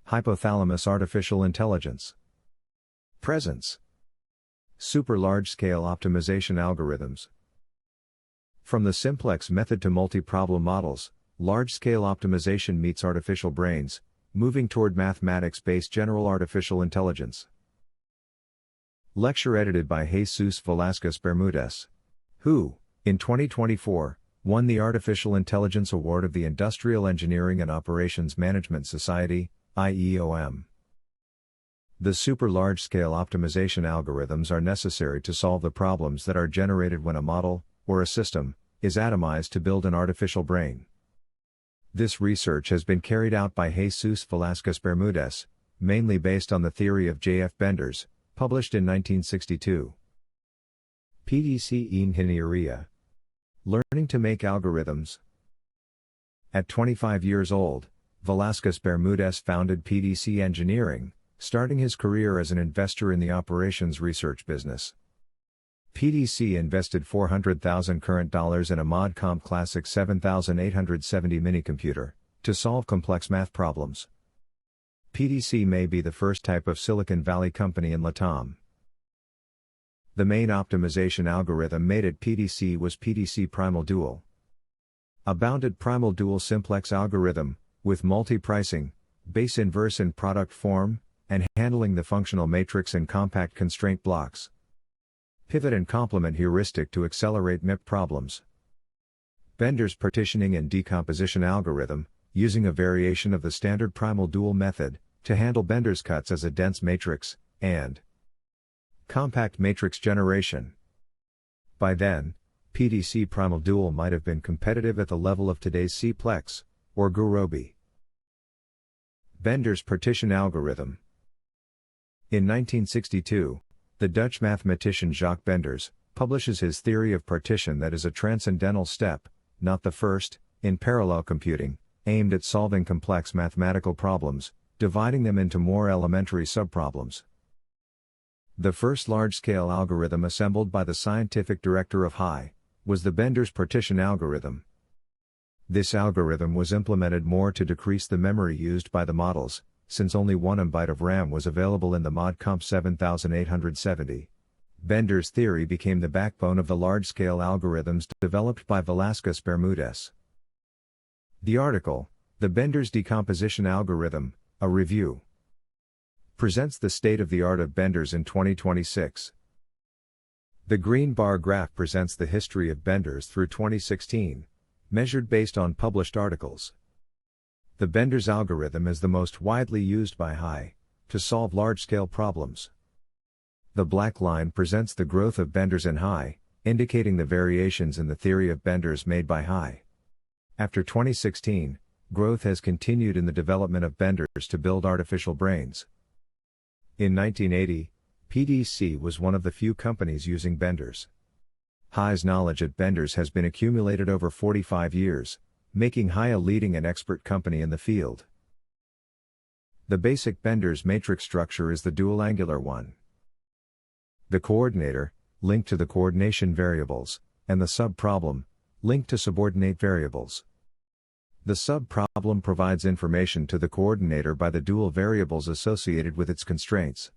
Hypothalamus artificial intelligence. Presence. Super large-scale optimization algorithms. From the simplex method to multi-problem models, large-scale optimization meets artificial brains, moving toward mathematics-based general artificial intelligence. Lecture edited by Jesus Velasquez Bermudez, who, in 2024, won the Artificial Intelligence Award of the Industrial Engineering and Operations Management Society, IEOM. The super large-scale optimization algorithms are necessary to solve the problems that are generated when a model, or a system, is atomized to build an artificial brain. This research has been carried out by Jesus Velasquez Bermudez, mainly based on the theory of J.F. Benders, published in 1962. PDC Ingeniería. Learning to make algorithms. At 25 years old, Velasquez Bermudez founded PDC Engineering, starting his career as an investor in the operations research business. PDC invested $400,000 current dollars in a ModComp Classic 7870 minicomputer, to solve complex math problems. PDC may be the first type of Silicon Valley company in Latam. The main optimization algorithm made at PDC was PDC Primal Dual. A bounded primal dual simplex algorithm, with multi-pricing, base inverse in product form, and handling the functional matrix and compact constraint blocks. Pivot and complement heuristic to accelerate MIP problems. Bender's partitioning and decomposition algorithm, using a variation of the standard primal dual method, to handle Bender's cuts as a dense matrix, and compact matrix generation. By then, PDC Primal Dual might have been competitive at the level of today's C-Plex, or Gurobi. Bender's partition algorithm. In 1962, the Dutch mathematician Jacques Benders publishes his theory of partition that is a transcendental step, not the first, in parallel computing, aimed at solving complex mathematical problems, dividing them into more elementary subproblems. The first large-scale algorithm assembled by the scientific director of HI was the Benders partition algorithm. This algorithm was implemented more to decrease the memory used by the models, since only 1 MB of RAM was available in the ModComp 7870. Bender's theory became the backbone of the large-scale algorithms developed by Velasquez Bermudez. The article, The Benders Decomposition Algorithm, a Review, presents the state-of-the-art of Benders in 2026. The green bar graph presents the history of Benders through 2016, measured based on published articles. The Benders algorithm is the most widely used by HI to solve large-scale problems. The black line presents the growth of Benders in HI, indicating the variations in the theory of Benders made by HI. After 2016, growth has continued in the development of Benders to build artificial brains. In 1980, PDC was one of the few companies using Benders. HI's knowledge at Benders has been accumulated over 45 years, making HI a leading and expert company in the field. The basic Benders matrix structure is the dual angular one. The coordinator, linked to the coordination variables, and the subproblem, linked to subordinate variables. The subproblem provides information to the coordinator by the dual variables associated with its constraints.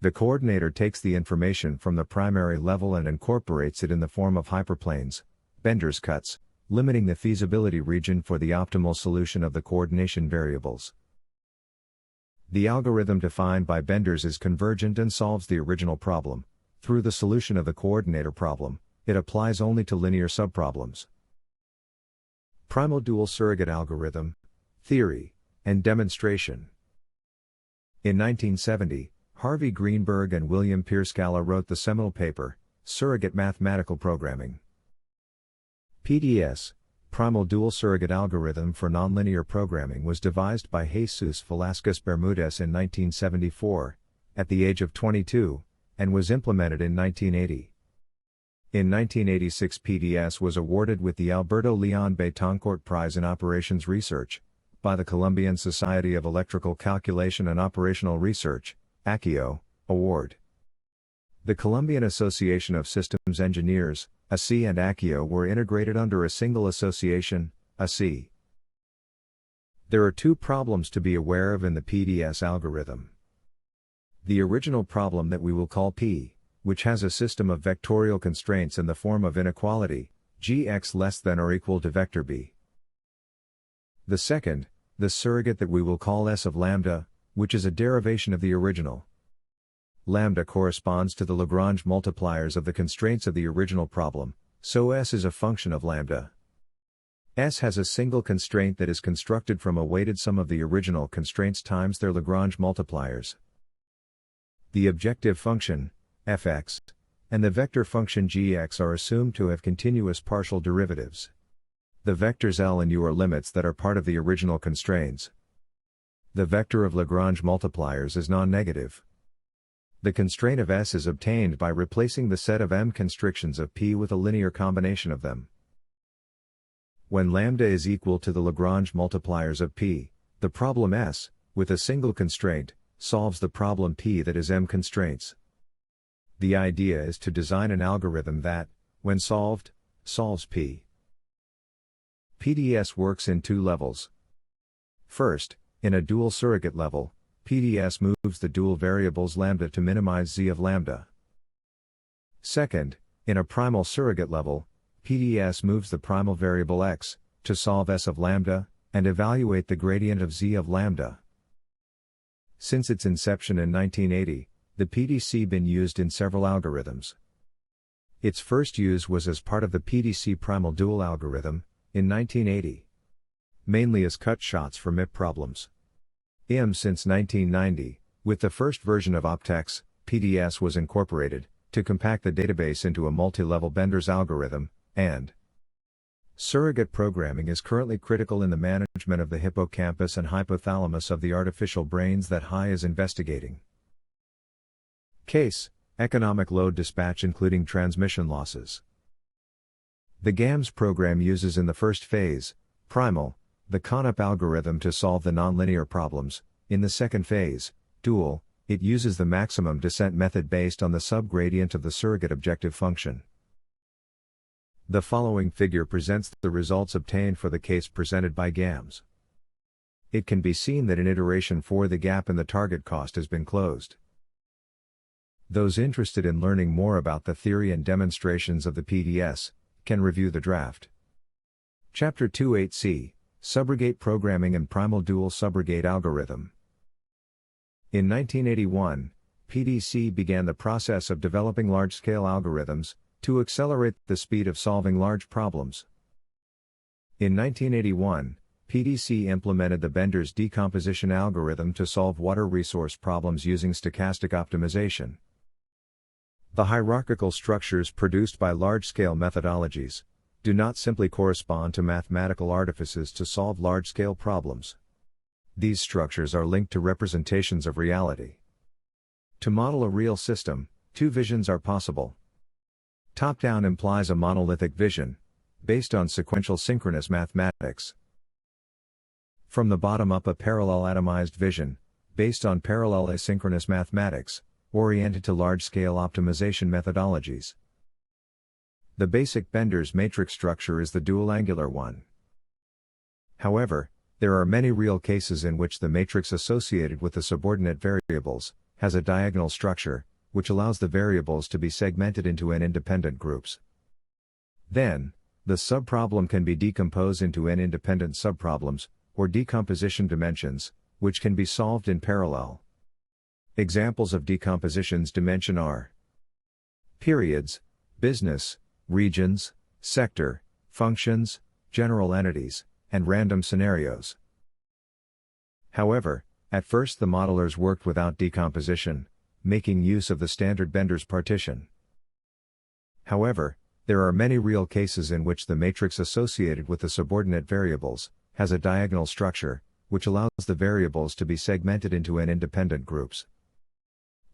The coordinator takes the information from the primary level and incorporates it in the form of hyperplanes, Benders cuts, limiting the feasibility region for the optimal solution of the coordination variables. The algorithm defined by Benders is convergent and solves the original problem. Through the solution of the coordinator problem, it applies only to linear subproblems. Primal dual surrogate algorithm, theory, and demonstration. In 1970, Harvey Greenberg and William Pierscala wrote the seminal paper, Surrogate Mathematical Programming. PDS, Primal Dual Surrogate Algorithm for Nonlinear Programming, was devised by Jesus Velasquez Bermudez in 1974, at the age of 22, and was implemented in 1980. In 1986, PDS was awarded with the Alberto Leon Betancourt Prize in Operations Research by the Colombian Society of Electrical Calculation and Operational Research, ACIO, award. The Colombian Association of Systems Engineers, ASI, and ACIO were integrated under a single association, ASI. There are two problems to be aware of in the PDS algorithm. The original problem that we will call P, which has a system of vectorial constraints in the form of inequality, gx less than or equal to vector b. The second, the surrogate that we will call S of lambda, which is a derivation of the original. Lambda corresponds to the Lagrange multipliers of the constraints of the original problem, so S is a function of lambda. S has a single constraint that is constructed from a weighted sum of the original constraints times their Lagrange multipliers. The objective function, fx, and the vector function gx are assumed to have continuous partial derivatives. The vectors L and U are limits that are part of the original constraints. The vector of Lagrange multipliers is non-negative. The constraint of S is obtained by replacing the set of M constrictions of P with a linear combination of them. When lambda is equal to the Lagrange multipliers of P, the problem S, with a single constraint, solves the problem P that is M constraints. The idea is to design an algorithm that, when solved, solves P. PDS works in two levels. First, in a dual surrogate level, PDS moves the dual variables lambda to minimize z of lambda. Second, in a primal surrogate level, PDS moves the primal variable x, to solve S of lambda, and evaluate the gradient of z of lambda. Since its inception in 1980, the PDC been used in several algorithms. Its first use was as part of the PDC primal dual algorithm, in 1980. Mainly as cut shots for MIP problems. Since 1990, with the first version of Optex, PDS was incorporated, to compact the database into a multi-level Bender's algorithm, and surrogate programming is currently critical in the management of the hippocampus and hypothalamus of the artificial brains that Hai is investigating. Case, economic load dispatch including transmission losses. The GAMS program uses in the first phase, primal, the CONUP algorithm to solve the nonlinear problems. In the second phase, dual, it uses the maximum descent method based on the subgradient of the surrogate objective function. The following figure presents the results obtained for the case presented by GAMS. It can be seen that in iteration 4 the gap in the target cost has been closed. Those interested in learning more about the theory and demonstrations of the PDS, can review the draft. Chapter 28c, Subrogate Programming and Primal Dual Subrogate Algorithm. In 1981, PDC began the process of developing large-scale algorithms, to accelerate the speed of solving large problems. In 1981, PDC implemented the Bender's decomposition algorithm to solve water resource problems using stochastic optimization. The hierarchical structures produced by large-scale methodologies do not simply correspond to mathematical artifices to solve large-scale problems. These structures are linked to representations of reality. To model a real system, two visions are possible. Top-down implies a monolithic vision, based on sequential synchronous mathematics. From the bottom up, a parallel atomized vision, based on parallel asynchronous mathematics, oriented to large-scale optimization methodologies. The basic Bender's matrix structure is the dual angular one. However, there are many real cases in which the matrix associated with the subordinate variables has a diagonal structure, which allows the variables to be segmented into n independent groups. Then, the subproblem can be decomposed into n independent subproblems, or decomposition dimensions, which can be solved in parallel. Examples of decompositions dimension are periods, business, regions, sector, functions, general entities, and random scenarios. However, at first the modelers worked without decomposition, making use of the standard Bender's partition. However, there are many real cases in which the matrix associated with the subordinate variables has a diagonal structure, which allows the variables to be segmented into n independent groups.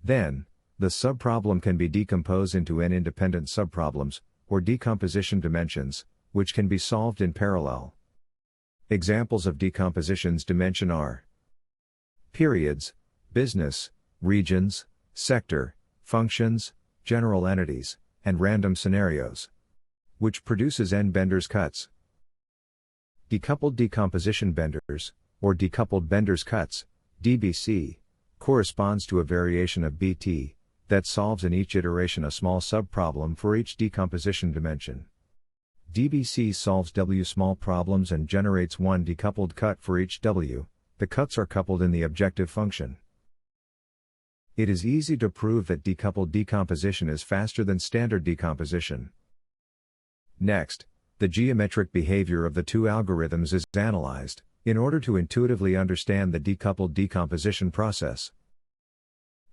Then, the subproblem can be decomposed into n independent subproblems, or decomposition dimensions, which can be solved in parallel. Examples of decompositions dimension are periods, business, regions, sector, functions, general entities, and random scenarios, which produces n Bender's cuts. Decoupled decomposition Bender's, or decoupled Bender's cuts, DBC, corresponds to a variation of BT that solves in each iteration a small subproblem for each decomposition dimension. DBC solves W small problems and generates one decoupled cut for each W. The cuts are coupled in the objective function. It is easy to prove that decoupled decomposition is faster than standard decomposition. Next, the geometric behavior of the two algorithms is analyzed, in order to intuitively understand the decoupled decomposition process.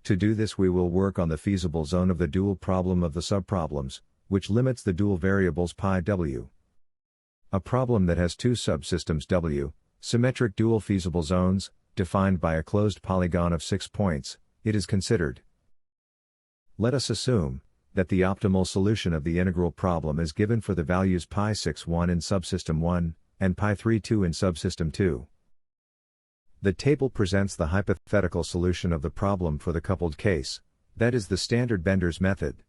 To do this, we will work on the feasible zone of the dual problem of the subproblems, which limits the dual variables pi w. A problem that has two subsystems W, symmetric dual feasible zones, defined by a closed polygon of 6 points, it is considered. Let us assume that the optimal solution of the integral problem is given for the values pi 6 1 in subsystem 1, and pi 3 2 in subsystem 2. The table presents the hypothetical solution of the problem for the coupled case, that is the standard Bender's method.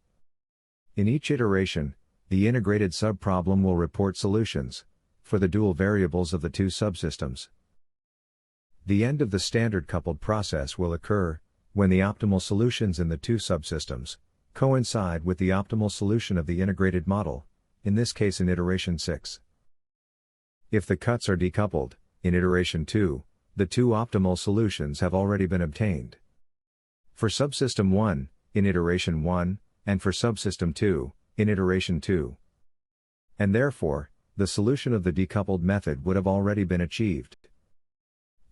In each iteration, the integrated subproblem will report solutions for the dual variables of the two subsystems. The end of the standard coupled process will occur when the optimal solutions in the two subsystems coincide with the optimal solution of the integrated model, in this case in iteration 6. If the cuts are decoupled, in iteration 2, the two optimal solutions have already been obtained. For subsystem 1, in iteration 1, and for subsystem 2, in iteration 2. And therefore, the solution of the decoupled method would have already been achieved.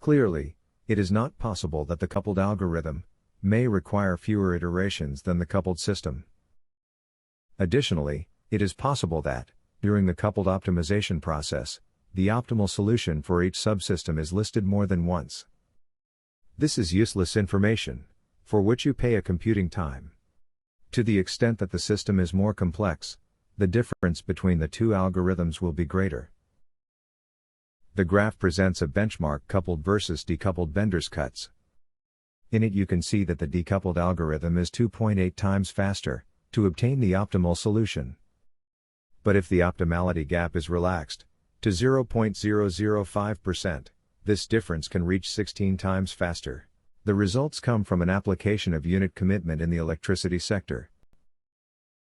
Clearly, it is not possible that the coupled algorithm may require fewer iterations than the coupled system. Additionally, it is possible that, during the coupled optimization process, the optimal solution for each subsystem is listed more than once. This is useless information, for which you pay a computing time. To the extent that the system is more complex, the difference between the two algorithms will be greater. The graph presents a benchmark coupled versus decoupled Bender's cuts. In it you can see that the decoupled algorithm is 2.8 times faster to obtain the optimal solution. But if the optimality gap is relaxed to 0.005%, this difference can reach 16 times faster. The results come from an application of unit commitment in the electricity sector.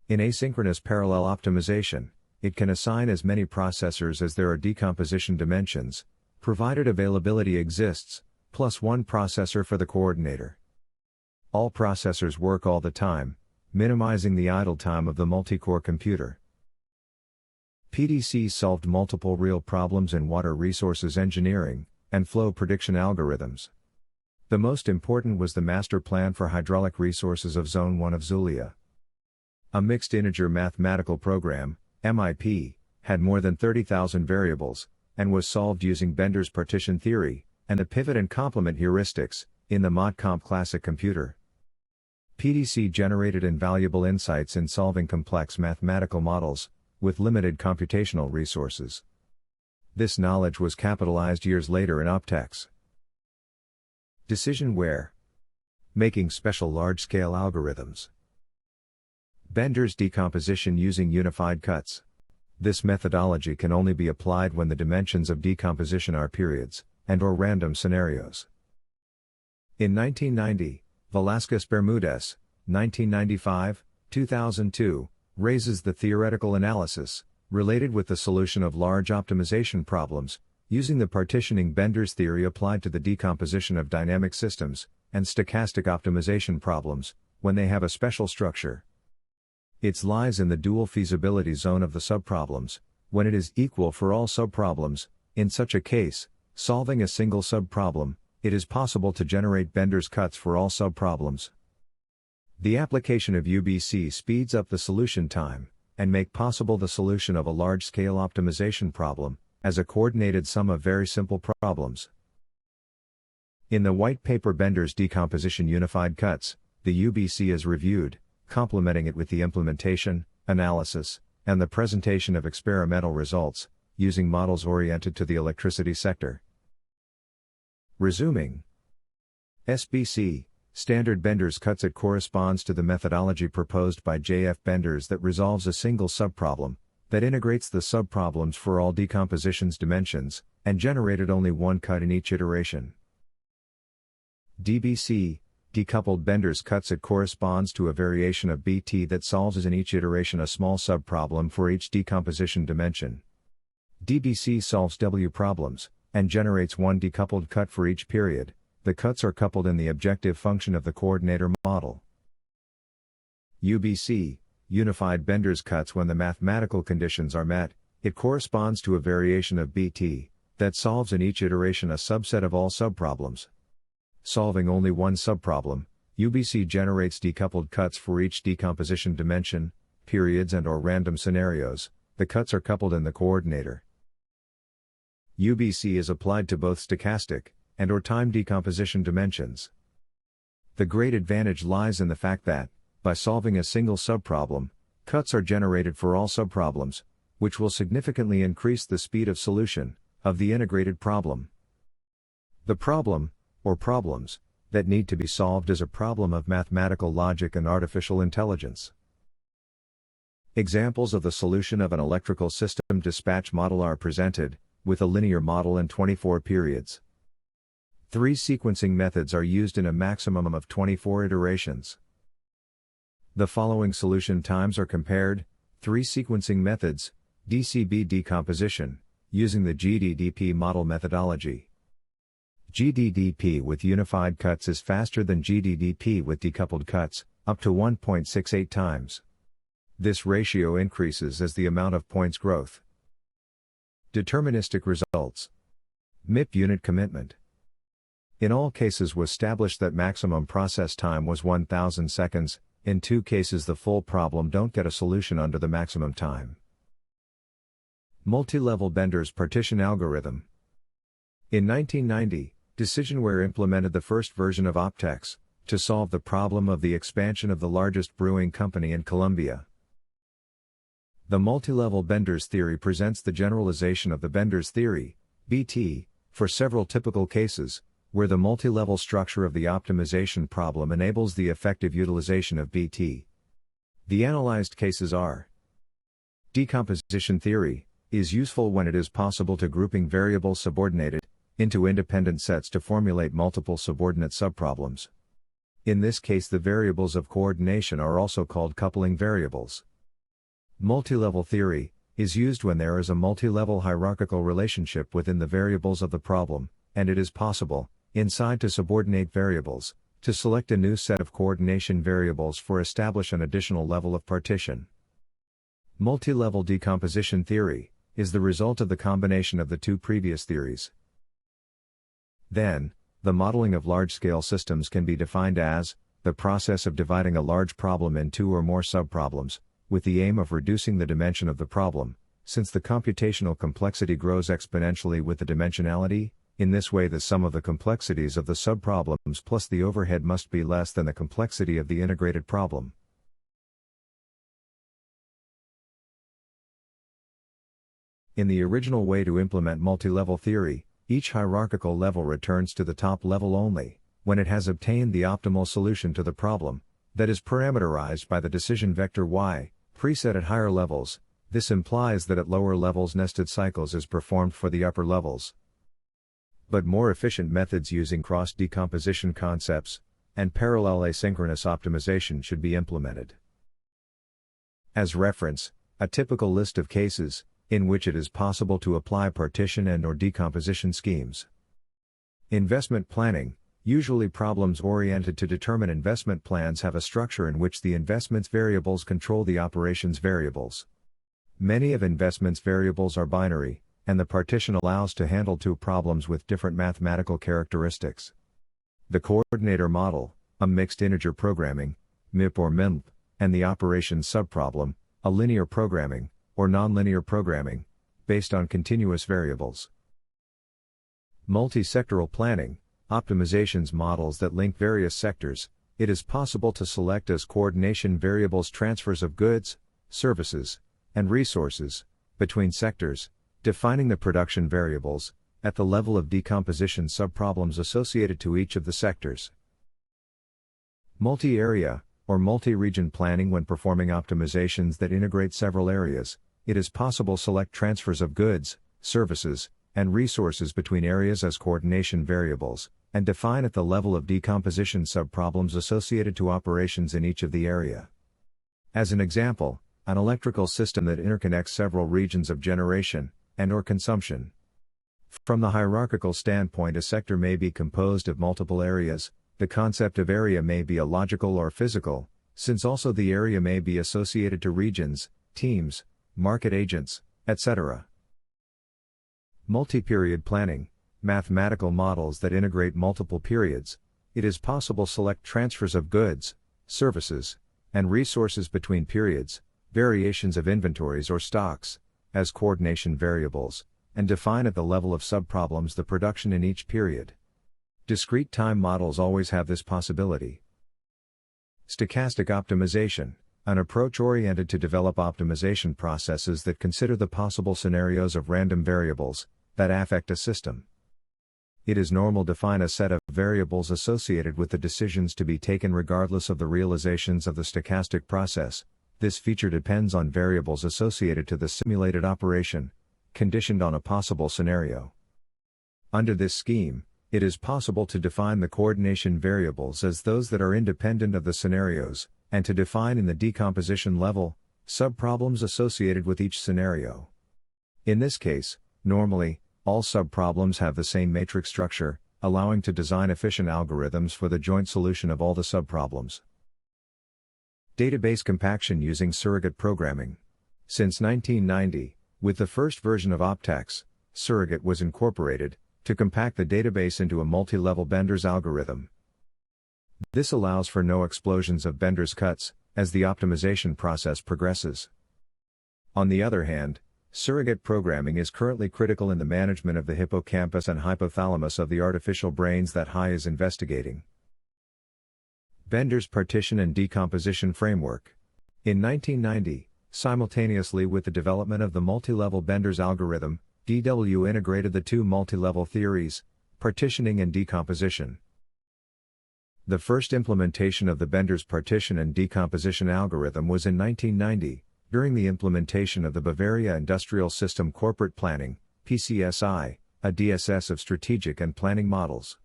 In asynchronous parallel optimization, it can assign as many processors as there are decomposition dimensions, provided availability exists, plus one processor for the coordinator. All processors work all the time, minimizing the idle time of the multi-core computer. PDC solved multiple real problems in water resources engineering and flow prediction algorithms. The most important was the master plan for hydraulic resources of Zone 1 of Zulia. A mixed integer mathematical program, MIP, had more than 30,000 variables, and was solved using Bender's partition theory and the pivot and complement heuristics in the ModComp classic computer. PDC generated invaluable insights in solving complex mathematical models with limited computational resources. This knowledge was capitalized years later in Optex. Decisionware. Making special large-scale algorithms. Bender's decomposition using unified cuts. This methodology can only be applied when the dimensions of decomposition are periods and/or random scenarios. In 1990, Velázquez-Bermúdez, 1995, 2002, raises the theoretical analysis related with the solution of large optimization problems, using the partitioning Bender's theory applied to the decomposition of dynamic systems and stochastic optimization problems, when they have a special structure. It lies in the dual feasibility zone of the subproblems, when it is equal for all subproblems. In such a case, solving a single subproblem, it is possible to generate Bender's cuts for all subproblems. The application of UBC speeds up the solution time, and make possible the solution of a large-scale optimization problem, as a coordinated sum of very simple problems. In the white paper Bender's decomposition unified cuts, the UBC is reviewed, complementing it with the implementation, analysis, and the presentation of experimental results, using models oriented to the electricity sector. Resuming. SBC, standard Bender's cuts. It corresponds to the methodology proposed by J. F. Benders that resolves a single subproblem, that integrates the subproblems for all decomposition's dimensions, and generated only one cut in each iteration. DBC, decoupled Bender's cuts. It corresponds to a variation of BT that solves as in each iteration a small subproblem for each decomposition dimension. DBC solves W problems, and generates one decoupled cut for each period. The cuts are coupled in the objective function of the coordinator model. UBC, unified Bender's cuts. When the mathematical conditions are met, it corresponds to a variation of BT that solves in each iteration a subset of all subproblems. Solving only one subproblem, UBC generates decoupled cuts for each decomposition dimension, periods and/or random scenarios. The cuts are coupled in the coordinator. UBC is applied to both stochastic and/or time decomposition dimensions. The great advantage lies in the fact that, by solving a single subproblem, cuts are generated for all subproblems, which will significantly increase the speed of solution of the integrated problem. The problem, or problems, that need to be solved is a problem of mathematical logic and artificial intelligence. Examples of the solution of an electrical system dispatch model are presented, with a linear model and 24 periods. 3 sequencing methods are used in a maximum of 24 iterations. The following solution times are compared: 3 sequencing methods, DCB decomposition, using the GDDP model methodology. GDDP with unified cuts is faster than GDDP with decoupled cuts, up to 1.68 times. This ratio increases as the amount of points growth. Deterministic results. MIP unit commitment. In all cases was established that maximum process time was 1000 seconds, in 2 cases the full problem don't get a solution under the maximum time. Multi-level Bender's partition algorithm. In 1990, Decisionware implemented the first version of Optex to solve the problem of the expansion of the largest brewing company in Colombia. The multi-level Bender's theory presents the generalization of the Bender's theory, BT, for several typical cases, where the multi-level structure of the optimization problem enables the effective utilization of BT. The analyzed cases are: decomposition theory is useful when it is possible to grouping variables subordinated into independent sets to formulate multiple subordinate subproblems. In this case, the variables of coordination are also called coupling variables. Multi-level theory is used when there is a multi-level hierarchical relationship within the variables of the problem, and it is possible, inside to subordinate variables, to select a new set of coordination variables for establish an additional level of partition. Multi-level decomposition theory is the result of the combination of the 2 previous theories. Then, the modeling of large-scale systems can be defined as the process of dividing a large problem in 2 or more subproblems, with the aim of reducing the dimension of the problem, since the computational complexity grows exponentially with the dimensionality. In this way, the sum of the complexities of the subproblems plus the overhead must be less than the complexity of the integrated problem. In the original way to implement multi-level theory, each hierarchical level returns to the top level only when it has obtained the optimal solution to the problem, that is parameterized by the decision vector y, preset at higher levels. This implies that at lower levels nested cycles is performed for the upper levels. But more efficient methods using cross-decomposition concepts and parallel asynchronous optimization should be implemented. As reference, a typical list of cases in which it is possible to apply partition and/or decomposition schemes. Investment planning. Usually problems oriented to determine investment plans have a structure in which the investment's variables control the operations variables. Many of investment's variables are binary, and the partition allows to handle 2 problems with different mathematical characteristics. The coordinator model, a mixed integer programming, MIP or MIMP, and the operations subproblem, a linear programming, or nonlinear programming, based on continuous variables. Multi-sectoral planning, optimizations models that link various sectors. It is possible to select as coordination variables transfers of goods, services, and resources between sectors, defining the production variables at the level of decomposition subproblems associated to each of the sectors. Multi-area or multi-region planning when performing optimizations that integrate several areas. it is possible to select transfers of goods, services, and resources between areas as coordination variables, and define at the level of decomposition subproblems associated to operations in each of the area. As an example, an electrical system that interconnects several regions of generation and/or consumption. From the hierarchical standpoint, a sector may be composed of multiple areas. The concept of area may be illogical or physical, since also the area may be associated to regions, teams, market agents, etc. Multi-period planning, mathematical models that integrate multiple periods. It is possible to select transfers of goods, services, and resources between periods, variations of inventories or stocks, as coordination variables, and define at the level of subproblems the production in each period. Discrete time models always have this possibility. Stochastic optimization, an approach oriented to develop optimization processes that consider the possible scenarios of random variables that affect a system. It is normal to define a set of variables associated with the decisions to be taken regardless of the realizations of the stochastic process. This feature depends on variables associated to the simulated operation, conditioned on a possible scenario. Under this scheme, it is possible to define the coordination variables as those that are independent of the scenarios, and to define in the decomposition level, subproblems associated with each scenario. In this case, normally, all subproblems have the same matrix structure, allowing to design efficient algorithms for the joint solution of all the subproblems. Database compaction using surrogate programming. Since 1990, with the first version of Optex, surrogate was incorporated to compact the database into a multi-level Bender's algorithm. This allows for no explosions of Bender's cuts as the optimization process progresses. On the other hand, surrogate programming is currently critical in the management of the hippocampus and hypothalamus of the artificial brains that Hai is investigating. Bender's partition and decomposition framework. In 1990, simultaneously with the development of the multi-level Bender's algorithm, DW integrated the two multi-level theories, partitioning and decomposition. The first implementation of the Bender's partition and decomposition algorithm was in 1990, during the implementation of the Bavaria Industrial System Corporate Planning, PCSI, a DSS of strategic and planning models.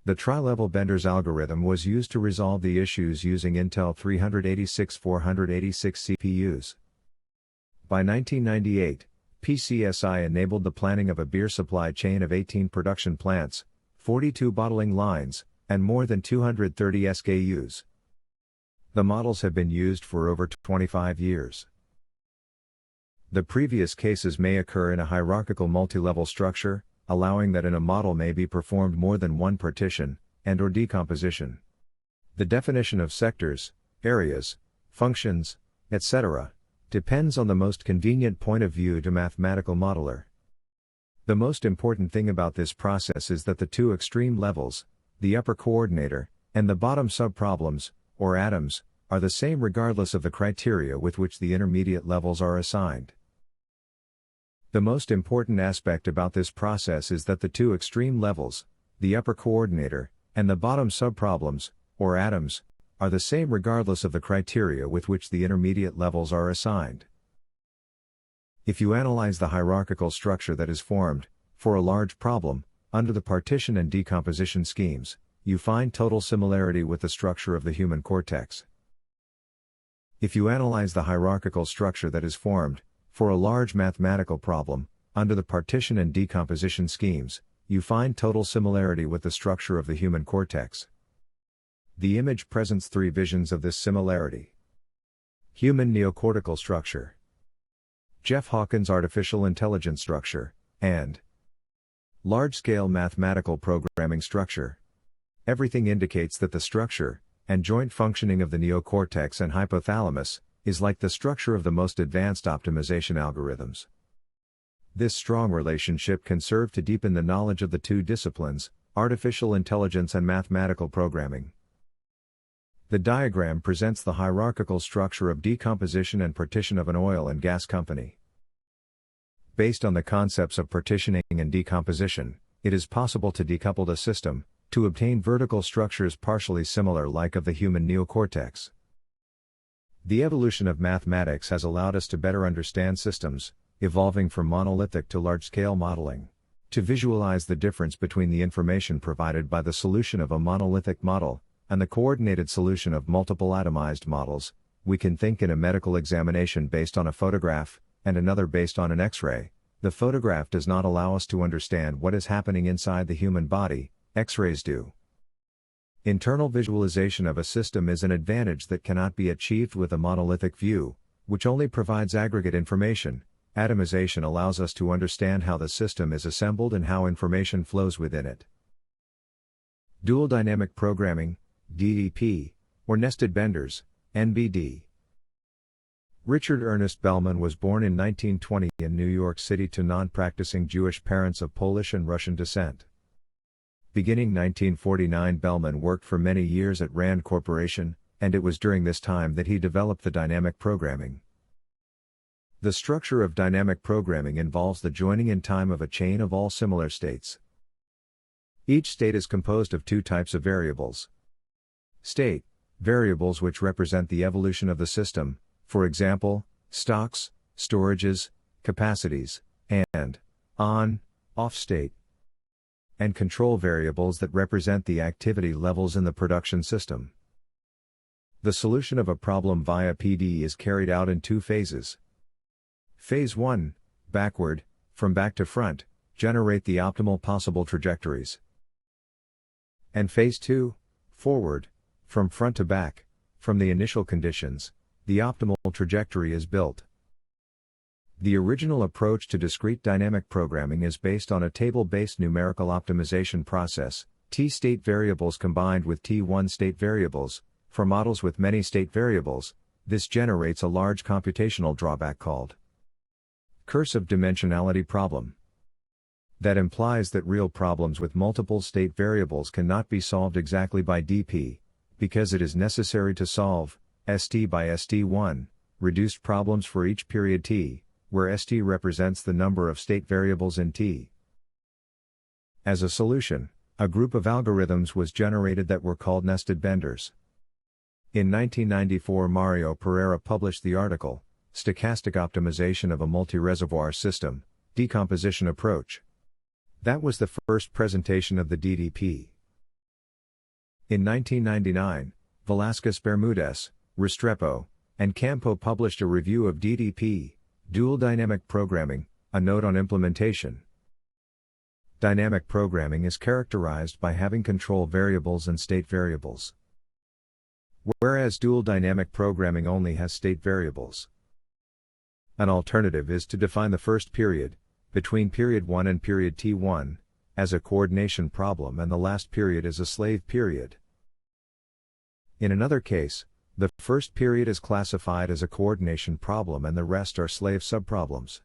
The tri-level Bender's algorithm was used to resolve the issues using Intel 386-486 CPUs. By 1998, PCSI enabled the planning of a beer supply chain of 18 production plants, 42 bottling lines, and more than 230 SKUs. The models have been used for over 25 years. The previous cases may occur in a hierarchical multi-level structure, allowing that in a model may be performed more than one partition and/or decomposition. The definition of sectors, areas, functions, etc., depends on the most convenient point of view to mathematical modeler. The most important thing about this process is that the two extreme levels, the upper coordinator, and the bottom subproblems, or atoms, are the same regardless of the criteria with which the intermediate levels are assigned. The most important aspect about this process is that the two extreme levels, the upper coordinator, and the bottom subproblems, or atoms, are the same regardless of the criteria with which the intermediate levels are assigned. If you analyze the hierarchical structure that is formed, for a large problem, under the partition and decomposition schemes, you find total similarity with the structure of the human cortex. If you analyze the hierarchical structure that is formed, for a large mathematical problem, under the partition and decomposition schemes, you find total similarity with the structure of the human cortex. The image presents three visions of this similarity. Human neocortical structure, Jeff Hawkins' artificial intelligence structure, and large-scale mathematical programming structure. Everything indicates that the structure and joint functioning of the neocortex and hypothalamus is like the structure of the most advanced optimization algorithms. This strong relationship can serve to deepen the knowledge of the two disciplines, artificial intelligence and mathematical programming. The diagram presents the hierarchical structure of decomposition and partition of an oil and gas company. Based on the concepts of partitioning and decomposition, it is possible to decouple a system, to obtain vertical structures partially similar like of the human neocortex. The evolution of mathematics has allowed us to better understand systems, evolving from monolithic to large-scale modeling. To visualize the difference between the information provided by the solution of a monolithic model and the coordinated solution of multiple atomized models, we can think in a medical examination based on a photograph, and another based on an X-ray. The photograph does not allow us to understand what is happening inside the human body, X-rays do. Internal visualization of a system is an advantage that cannot be achieved with a monolithic view, which only provides aggregate information. Atomization allows us to understand how the system is assembled and how information flows within it. Dual dynamic programming, DDP, or nested benders, NBD. Richard Ernest Bellman was born in 1920 in New York City to non-practicing Jewish parents of Polish and Russian descent. Beginning 1949, Bellman worked for many years at Rand Corporation, and it was during this time that he developed the dynamic programming. The structure of dynamic programming involves the joining in time of a chain of all similar states. Each state is composed of two types of variables. State variables which represent the evolution of the system, for example, stocks, storages, capacities, and on/off state. And control variables that represent the activity levels in the production system. The solution of a problem via PD is carried out in two phases. Phase 1, backward, from back to front, generate the optimal possible trajectories. And Phase 2, forward, from front to back, from the initial conditions, the optimal trajectory is built. The original approach to discrete dynamic programming is based on a table-based numerical optimization process, T-state variables combined with T1 state variables. For models with many state variables, this generates a large computational drawback called cursive dimensionality problem. That implies that real problems with multiple state variables cannot be solved exactly by DP, because it is necessary to solve ST by ST1, reduced problems for each period T, where ST represents the number of state variables in T. As a solution, a group of algorithms was generated that were called nested benders. In 1994, Mario Pereira published the article, Stochastic Optimization of a Multi-Reservoir System, Decomposition Approach. That was the first presentation of the DDP. In 1999, Velázquez Bermúdez, Restrepo, and Campo published a review of DDP, Dual Dynamic Programming, a note on implementation. Dynamic programming is characterized by having control variables and state variables, whereas dual dynamic programming only has state variables. An alternative is to define the first period, between period 1 and period T1, as a coordination problem and the last period as a slave period. In another case, the first period is classified as a coordination problem and the rest are slave subproblems.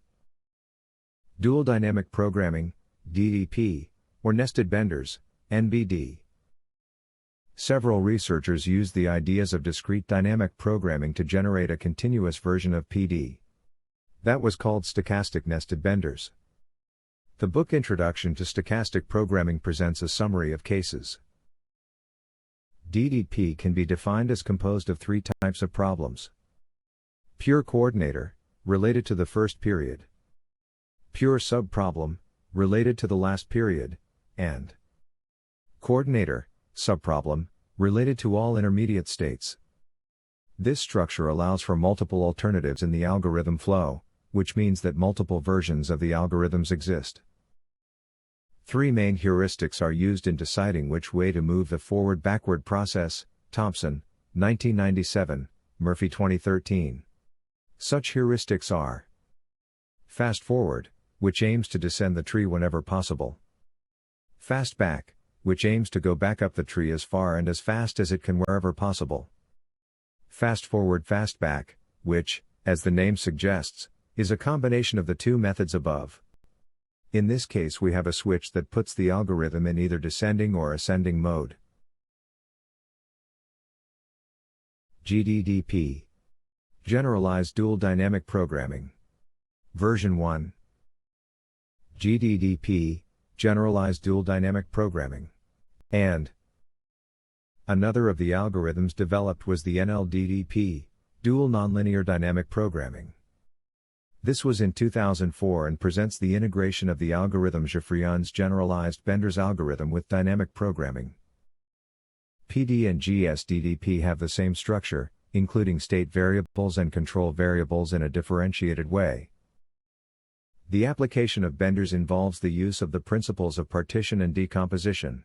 Dual dynamic programming, DDP, or nested benders, NBD. Several researchers used the ideas of discrete dynamic programming to generate a continuous version of PD. That was called stochastic nested benders. The book Introduction to Stochastic Programming presents a summary of cases. DDP can be defined as composed of three types of problems. Pure coordinator, related to the first period. Pure subproblem, related to the last period, and coordinator, subproblem, related to all intermediate states. This structure allows for multiple alternatives in the algorithm flow, which means that multiple versions of the algorithms exist. Three main heuristics are used in deciding which way to move the forward-backward process, Thompson, 1997, Murphy 2013. Such heuristics are fast forward, which aims to descend the tree whenever possible. Fast back, which aims to go back up the tree as far and as fast as it can wherever possible. Fast forward, fast back, which, as the name suggests, is a combination of the two methods above. In this case, we have a switch that puts the algorithm in either descending or ascending mode. GDDP. Generalized Dual Dynamic Programming. Version 1. GDDP, Generalized Dual Dynamic Programming. And another of the algorithms developed was the NLDDP, Dual nonlinear dynamic programming. This was in 2004 and presents the integration of the algorithm Geoffrion's generalized Bender's algorithm with dynamic programming. PD and GSDDP have the same structure, including state variables and control variables in a differentiated way. The application of Bender's involves the use of the principles of partition and decomposition.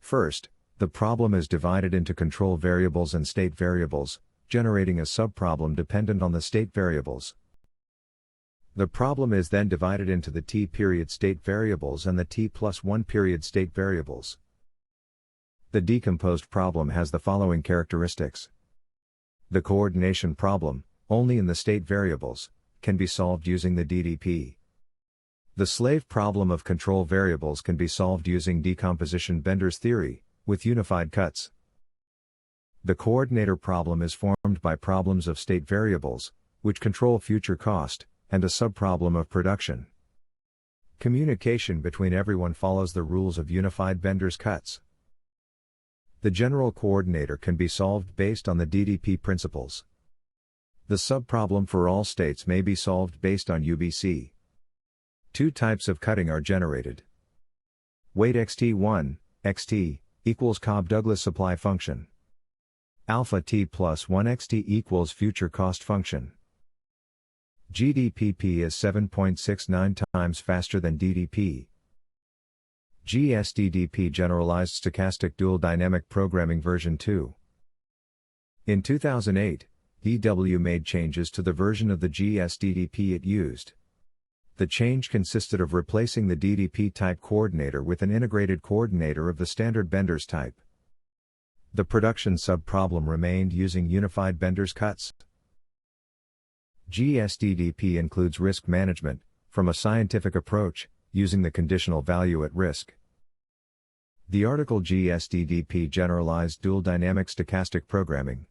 First, the problem is divided into control variables and state variables, generating a subproblem dependent on the state variables. The problem is then divided into the t-period state variables and the t+1 period state variables. The decomposed problem has the following characteristics. The coordination problem, only in the state variables, can be solved using the DDP. The slave problem of control variables can be solved using decomposition Bender's theory, with unified cuts. The coordinator problem is formed by problems of state variables, which control future cost, and a subproblem of production. Communication between everyone follows the rules of unified Bender's cuts. The general coordinator can be solved based on the DDP principles. The subproblem for all states may be solved based on UBC. Two types of cutting are generated. Weight xt1, xt, equals Cobb-Douglas supply function. Alpha t plus 1 xt equals future cost function. GDPP is 7.69 times faster than DDP. GSDDP Generalized Stochastic Dual Dynamic Programming version 2. In 2008, DW made changes to the version of the GSDDP it used. The change consisted of replacing the DDP type coordinator with an integrated coordinator of the standard Bender's type. The production subproblem remained using unified Bender's cuts. GSDDP includes risk management, from a scientific approach, using the conditional value at risk. The article GSDDP Generalized Dual Dynamic Stochastic Programming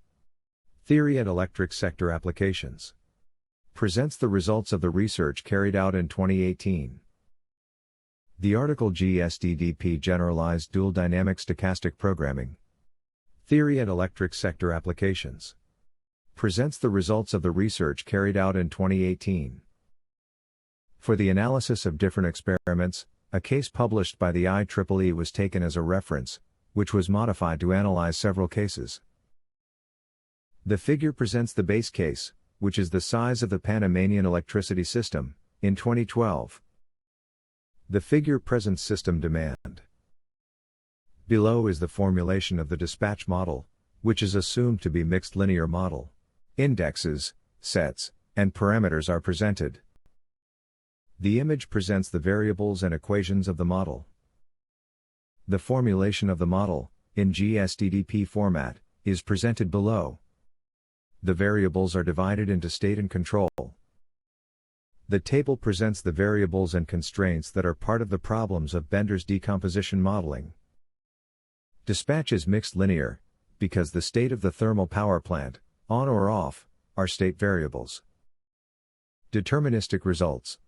Theory and Electric Sector Applications presents the results of the research carried out in 2018. The article GSDDP Generalized Dual Dynamic Stochastic Programming Theory and Electric Sector Applications presents the results of the research carried out in 2018. For the analysis of different experiments, a case published by the IEEE was taken as a reference, which was modified to analyze several cases. The figure presents the base case, which is the size of the Panamanian electricity system, in 2012. The figure presents system demand. Below is the formulation of the dispatch model, which is assumed to be mixed linear model. Indexes, sets, and parameters are presented. The image presents the variables and equations of the model. The formulation of the model, in GSDDP format, is presented below. The variables are divided into state and control. The table presents the variables and constraints that are part of the problems of Bender's decomposition modeling. Dispatch is mixed linear, because the state of the thermal power plant, on or off, are state variables. Deterministic results.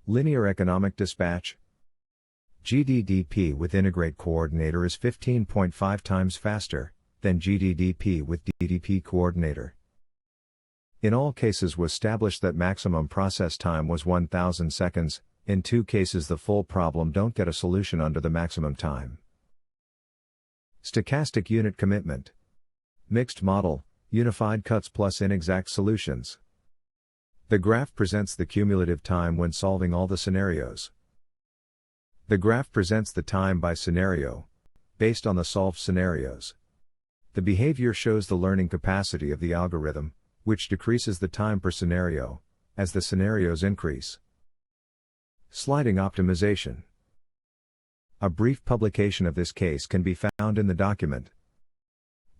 Linear economic dispatch. GDDP with integrate coordinator is 15.5 times faster than GDDP with DDP coordinator. In all cases was established that maximum process time was 1000 seconds, in 2 cases the full problem don't get a solution under the maximum time. Stochastic unit commitment. Mixed model, unified cuts plus inexact solutions. The graph presents the cumulative time when solving all the scenarios. The graph presents the time by scenario, based on the solved scenarios. The behavior shows the learning capacity of the algorithm, which decreases the time per scenario, as the scenarios increase. Sliding optimization. A brief publication of this case can be found in the document.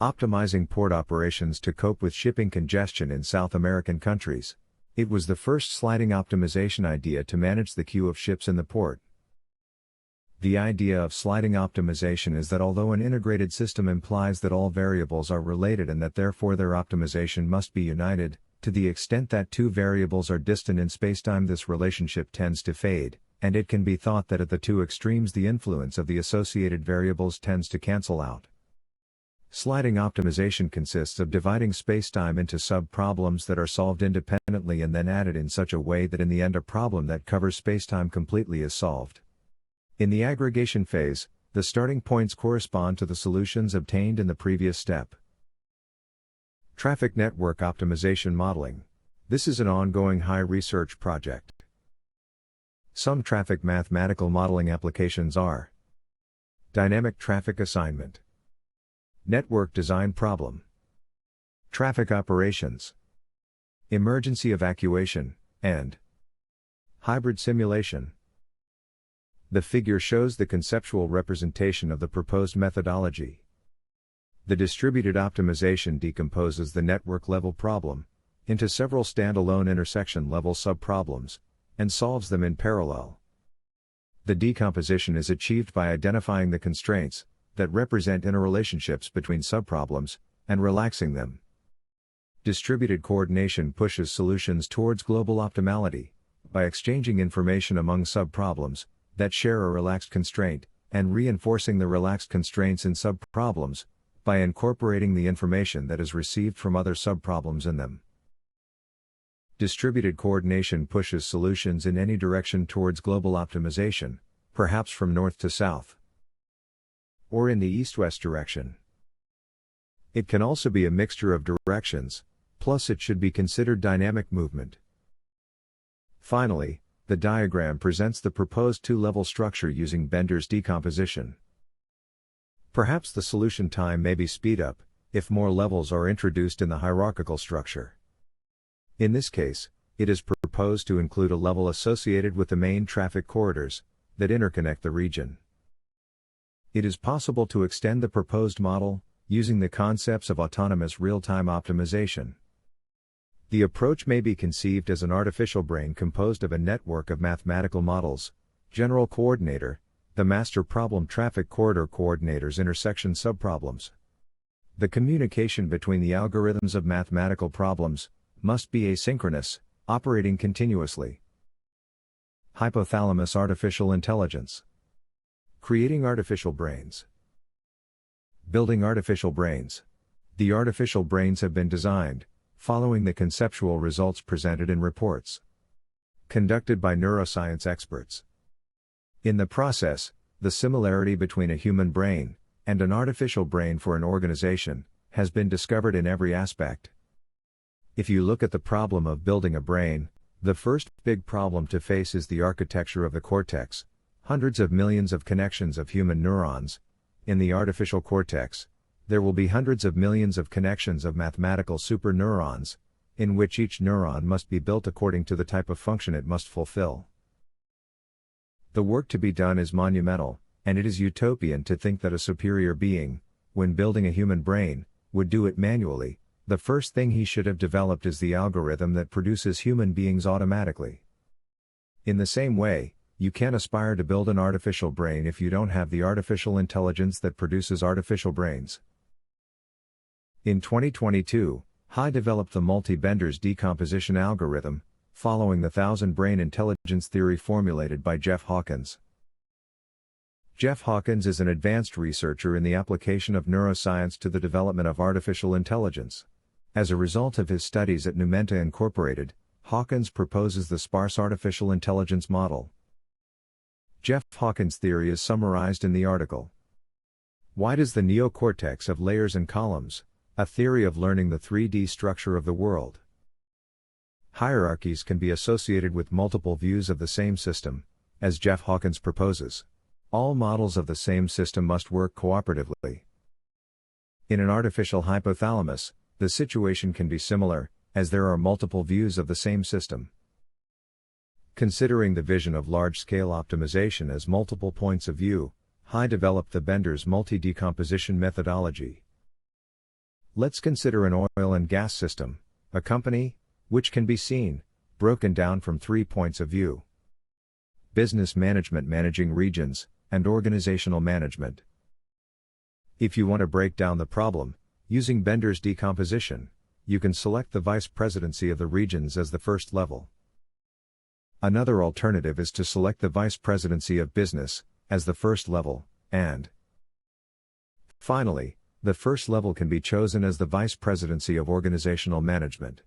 Optimizing port operations to cope with shipping congestion in South American countries. It was the first sliding optimization idea to manage the queue of ships in the port. The idea of sliding optimization is that although an integrated system implies that all variables are related and that therefore their optimization must be united, to the extent that 2 variables are distant in spacetime this relationship tends to fade, and it can be thought that at the 2 extremes the influence of the associated variables tends to cancel out. Sliding optimization consists of dividing spacetime into sub-problems that are solved independently and then added in such a way that in the end a problem that covers spacetime completely is solved. In the aggregation phase, the starting points correspond to the solutions obtained in the previous step. Traffic network optimization modeling. This is an ongoing high research project. Some traffic mathematical modeling applications are dynamic traffic assignment, network design problem, traffic operations, emergency evacuation, and hybrid simulation. The figure shows the conceptual representation of the proposed methodology. The distributed optimization decomposes the network-level problem into several standalone intersection-level subproblems and solves them in parallel. The decomposition is achieved by identifying the constraints that represent interrelationships between subproblems and relaxing them. Distributed coordination pushes solutions towards global optimality by exchanging information among subproblems that share a relaxed constraint and reinforcing the relaxed constraints in subproblems by incorporating the information that is received from other subproblems in them. Distributed coordination pushes solutions in any direction towards global optimization, perhaps from north to south, or in the east-west direction. It can also be a mixture of directions, plus it should be considered dynamic movement. Finally, the diagram presents the proposed two-level structure using Bender's decomposition. Perhaps the solution time may be speed up if more levels are introduced in the hierarchical structure. In this case, it is proposed to include a level associated with the main traffic corridors that interconnect the region. It is possible to extend the proposed model using the concepts of autonomous real-time optimization. The approach may be conceived as an artificial brain composed of a network of mathematical models, general coordinator, the master problem traffic corridor coordinators intersection subproblems. The communication between the algorithms of mathematical problems must be asynchronous, operating continuously. Hypothalamus artificial intelligence. Creating artificial brains. Building artificial brains. The artificial brains have been designed following the conceptual results presented in reports conducted by neuroscience experts. In the process, the similarity between a human brain and an artificial brain for an organization has been discovered in every aspect. If you look at the problem of building a brain, the first big problem to face is the architecture of the cortex, hundreds of millions of connections of human neurons. In the artificial cortex, there will be hundreds of millions of connections of mathematical superneurons, in which each neuron must be built according to the type of function it must fulfill. The work to be done is monumental, and it is utopian to think that a superior being, when building a human brain, would do it manually. The first thing he should have developed is the algorithm that produces human beings automatically. In the same way, you can't aspire to build an artificial brain if you don't have the artificial intelligence that produces artificial brains. In 2022, Hai developed the multi-Bender's decomposition algorithm, following the thousand-brain intelligence theory formulated by Jeff Hawkins. Jeff Hawkins is an advanced researcher in the application of neuroscience to the development of artificial intelligence. As a result of his studies at Numenta Incorporated, Hawkins proposes the sparse artificial intelligence model. Jeff Hawkins' theory is summarized in the article. Why does the neocortex have layers and columns? A theory of learning the 3D structure of the world. Hierarchies can be associated with multiple views of the same system, as Jeff Hawkins proposes. All models of the same system must work cooperatively. In an artificial hypothalamus, the situation can be similar, as there are multiple views of the same system. Considering the vision of large-scale optimization as multiple points of view, Hai developed the Bender's multi-decomposition methodology. Let's consider an oil and gas system, a company, which can be seen, broken down from 3 points of view. Business management managing regions, and organizational management. If you want to break down the problem, using Bender's decomposition, you can select the vice presidency of the regions as the first level. Another alternative is to select the vice presidency of business as the first level, and finally, The first level can be chosen as the Vice Presidency of Organizational Management.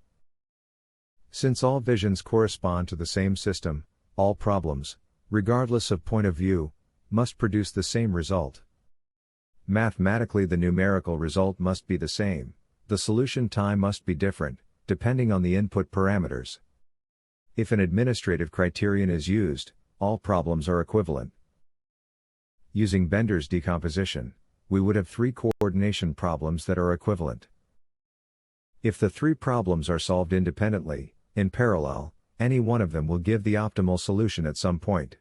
Since all visions correspond to the same system, all problems, regardless of point of view, must produce the same result. Mathematically, the numerical result must be the same, the solution time must be different, depending on the input parameters. If an administrative criterion is used, all problems are equivalent. Using Bender's decomposition, we would have three coordination problems that are equivalent. If the three problems are solved independently, in parallel, any one of them will give the optimal solution at some point.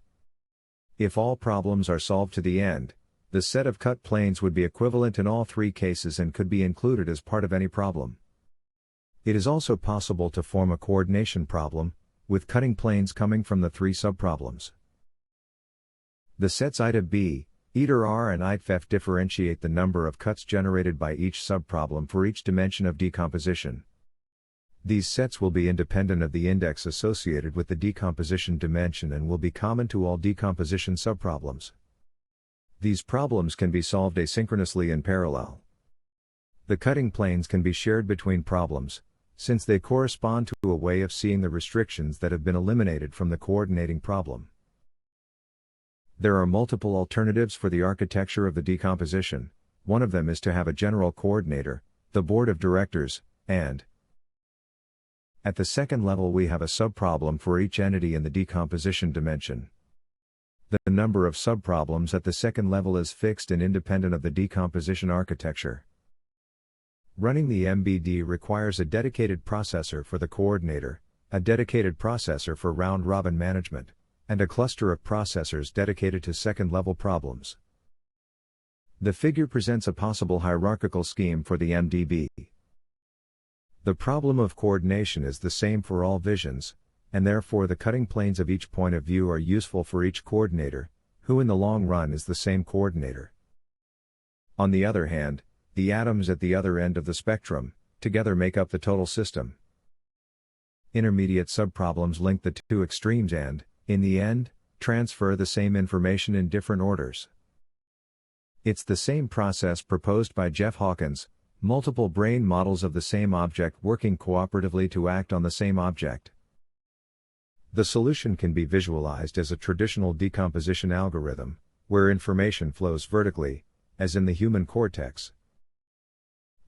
If all problems are solved to the end, the set of cut planes would be equivalent in all three cases and could be included as part of any problem. It is also possible to form a coordination problem, with cutting planes coming from the three subproblems. The sets I to B, I to R and I to F differentiate the number of cuts generated by each subproblem for each dimension of decomposition. These sets will be independent of the index associated with the decomposition dimension and will be common to all decomposition subproblems. These problems can be solved asynchronously in parallel. The cutting planes can be shared between problems, since they correspond to a way of seeing the restrictions that have been eliminated from the coordinating problem. There are multiple alternatives for the architecture of the decomposition. One of them is to have a general coordinator, the board of directors, and at the second level we have a subproblem for each entity in the decomposition dimension. The number of subproblems at the second level is fixed and independent of the decomposition architecture. Running the MBD requires a dedicated processor for the coordinator, a dedicated processor for round-robin management, and a cluster of processors dedicated to second-level problems. The figure presents a possible hierarchical scheme for the MDB. The problem of coordination is the same for all visions, and therefore the cutting planes of each point of view are useful for each coordinator, who in the long run is the same coordinator. On the other hand, the atoms at the other end of the spectrum, together make up the total system. Intermediate subproblems link the two extremes and, in the end, transfer the same information in different orders. It's the same process proposed by Jeff Hawkins, multiple brain models of the same object working cooperatively to act on the same object. The solution can be visualized as a traditional decomposition algorithm, where information flows vertically, as in the human cortex.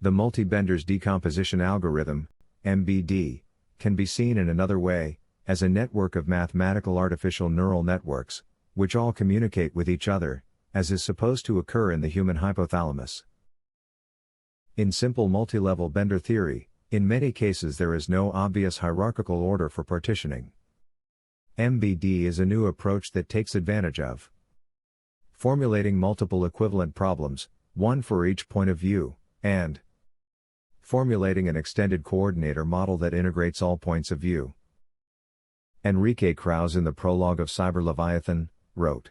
The multi-Bender's decomposition algorithm, MBD, can be seen in another way, as a network of mathematical artificial neural networks, which all communicate with each other, as is supposed to occur in the human hypothalamus. In simple multi-level Bender theory, in many cases there is no obvious hierarchical order for partitioning. MBD is a new approach that takes advantage of formulating multiple equivalent problems, one for each point of view, and formulating an extended coordinator model that integrates all points of view. Enrique Krauss, in the prologue of Cyber Leviathan, wrote,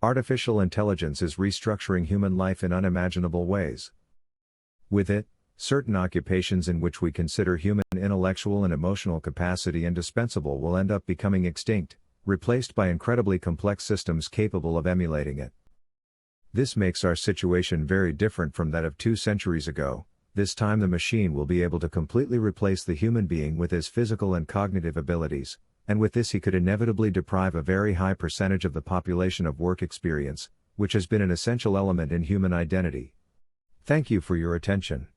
"Artificial intelligence is restructuring human life in unimaginable ways. With it, certain occupations in which we consider human intellectual and emotional capacity indispensable will end up becoming extinct, replaced by incredibly complex systems capable of emulating it. This makes our situation very different from that of 2 centuries ago. This time the machine will be able to completely replace the human being with his physical and cognitive abilities, and with this he could inevitably deprive a very high percentage of the population of work experience, which has been an essential element in human identity." Thank you for your attention.